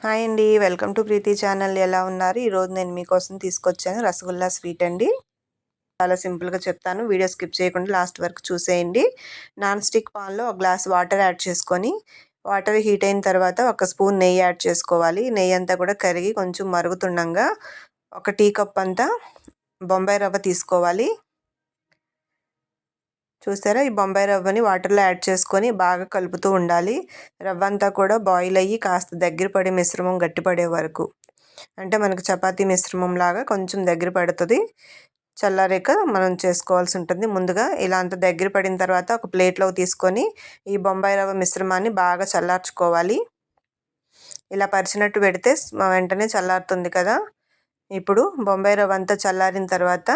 Hi అండి. Welcome to Preethi channel. ఎలా ఉన్నారు? ఈరోజు నేను మీకోసం తీసుకొచ్చాను రసగుల్లా స్వీట్ అండి. చాలా సింపుల్‌గా చెప్తాను. వీడియో స్కిప్ చేయకుండా లాస్ట్ వరకు చూసేయండి. నాన్ స్టిక్ పాన్‌లో ఒక గ్లాస్ వాటర్ యాడ్ చేసుకొని, వాటర్ హీట్ అయిన తర్వాత ఒక స్పూన్ నెయ్యి యాడ్ చేసుకోవాలి. నెయ్యి అంతా కూడా కరిగి కొంచెం మరుగుతుండంగా ఒక టీ కప్ అంతా బొంబాయి రవ్వ తీసుకోవాలి. చూసారా, ఈ బొంబాయి రవ్వని వాటర్లో యాడ్ చేసుకొని బాగా కలుపుతూ ఉండాలి. రవ్వ అంతా కూడా బాయిల్ అయ్యి కాస్త దగ్గర పడే మిశ్రమం గట్టిపడే వరకు, అంటే మనకు చపాతీ మిశ్రమం లాగా కొంచెం దగ్గర పడుతుంది. చల్లారాక మనం చేసుకోవాల్సి ఉంటుంది. ముందుగా ఇలా అంత దగ్గర పడిన తర్వాత ఒక ప్లేట్లోకి తీసుకొని ఈ బొంబాయి రవ్వ మిశ్రమాన్ని బాగా చల్లార్చుకోవాలి. ఇలా పరిచినట్టు పెడితే వెంటనే చల్లారుతుంది కదా. ఇప్పుడు బొంబాయి రవ్వ అంతా చల్లారిన తర్వాత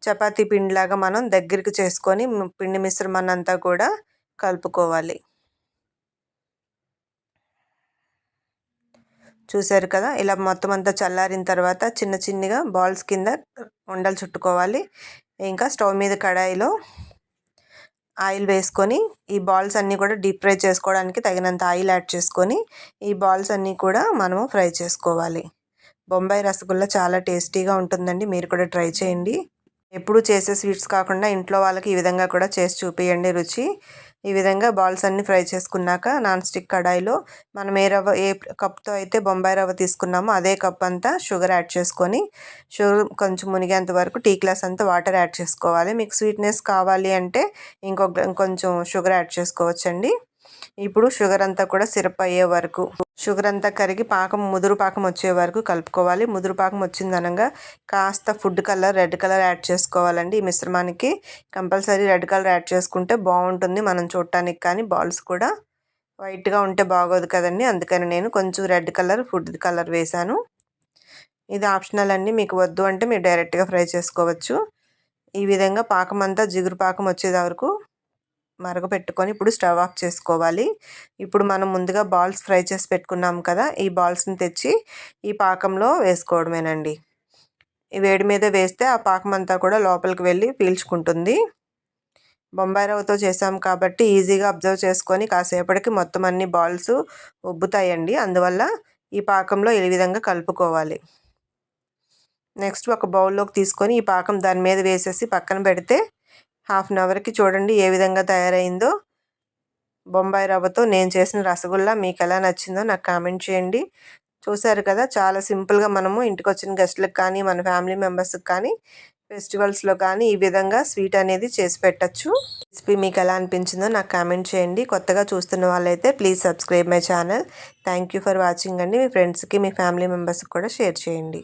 చపాతీ పిండిలాగా మనం దగ్గరికి చేసుకొని పిండి మిశ్రమాన్ని అంతా కూడా కలుపుకోవాలి. చూసారు కదా, ఇలా మొత్తం అంతా చల్లారిన తర్వాత చిన్న చిన్నగా బాల్స్ కింద ఉండలు చుట్టుకోవాలి. ఇంకా స్టవ్ మీద కడాయిలో ఆయిల్ వేసుకొని ఈ బాల్స్ అన్నీ కూడా డీప్ ఫ్రై చేసుకోవడానికి తగినంత ఆయిల్ యాడ్ చేసుకొని ఈ బాల్స్ అన్నీ కూడా మనము ఫ్రై చేసుకోవాలి. బొంబాయి రసగుల్లా చాలా టేస్టీగా ఉంటుందండి. మీరు కూడా ట్రై చేయండి. ఎప్పుడు చేసే స్వీట్స్ కాకుండా ఇంట్లో వాళ్ళకి ఈ విధంగా కూడా చేసి చూపియండి రుచి. ఈ విధంగా బాల్స్ అన్నీ ఫ్రై చేసుకున్నాక నాన్ స్టిక్ కడాయిలో మనం ఏ కప్తో అయితే బొంబాయి రవ్వ తీసుకున్నామో అదే కప్ అంతా షుగర్ యాడ్ చేసుకొని, షుగర్ కొంచెం మునిగేంత వరకు టీ గ్లాస్ అంతా వాటర్ యాడ్ చేసుకోవాలి. మీకు స్వీట్నెస్ కావాలి అంటే ఇంకొంచెం షుగర్ యాడ్ చేసుకోవచ్చండి. ఇప్పుడు షుగర్ అంతా కూడా సిరప్ అయ్యే వరకు, షుగర్ అంతా కరిగి ముదురు పాకం వచ్చే వరకు కలుపుకోవాలి. ముదురు పాకం వచ్చిందనగా కాస్త food colour, red colour add చేసుకోవాలండి. ఈ మిశ్రమానికి కంపల్సరీ రెడ్ కలర్ యాడ్ చేసుకుంటే బాగుంటుంది మనం చూడటానికి. కానీ బాల్స్ కూడా వైట్గా ఉంటే బాగోదు కదండి. అందుకని నేను కొంచెం రెడ్ కలర్, ఫుడ్ కలర్ వేశాను. ఇది ఆప్షనల్ అండి. మీకు వద్దు అంటే మీరు డైరెక్ట్గా ఫ్రై చేసుకోవచ్చు. ఈ విధంగా పాకం అంతా జిగురు పాకం వచ్చే వరకు మరగపెట్టుకొని ఇప్పుడు స్టవ్ ఆఫ్ చేసుకోవాలి. ఇప్పుడు మనం ముందుగా బాల్స్ ఫ్రై చేసి పెట్టుకున్నాం కదా, ఈ బాల్స్ని తెచ్చి ఈ పాకంలో వేసుకోవడమేనండి. ఈ వేడి మీద వేస్తే ఆ పాకం అంతా కూడా లోపలికి వెళ్ళి పీల్చుకుంటుంది. బొంబాయి రవ్వతో చేసాం కాబట్టి ఈజీగా అబ్జర్వ్ చేసుకొని కాసేపటికి మొత్తం అన్ని బాల్స్ ఉబ్బుతాయండి. అందువల్ల ఈ పాకంలో ఈ విధంగా కలుపుకోవాలి. నెక్స్ట్ ఒక బౌల్లోకి తీసుకొని ఈ పాకం దాని మీద వేసేసి పక్కన పెడితే హాఫ్ అన్ అవర్కి చూడండి ఏ విధంగా తయారైందో. బొంబాయి రవ్వతో నేను చేసిన రసగుల్లా మీకు ఎలా నచ్చిందో నాకు కామెంట్ చేయండి. చూసారు కదా, చాలా సింపుల్గా మనము ఇంటికి వచ్చిన గెస్ట్లకు కానీ మన ఫ్యామిలీ మెంబర్స్కి కానీ ఫెస్టివల్స్లో కానీ ఈ విధంగా స్వీట్ అనేది చేసి పెట్టచ్చు. రెసిపీ మీకు ఎలా అనిపించిందో నాకు కామెంట్ చేయండి. కొత్తగా చూస్తున్న వాళ్ళైతే please subscribe my channel. Thank you for watching అండి. మీ ఫ్రెండ్స్కి, మీ ఫ్యామిలీ మెంబర్స్కి కూడా షేర్ చేయండి.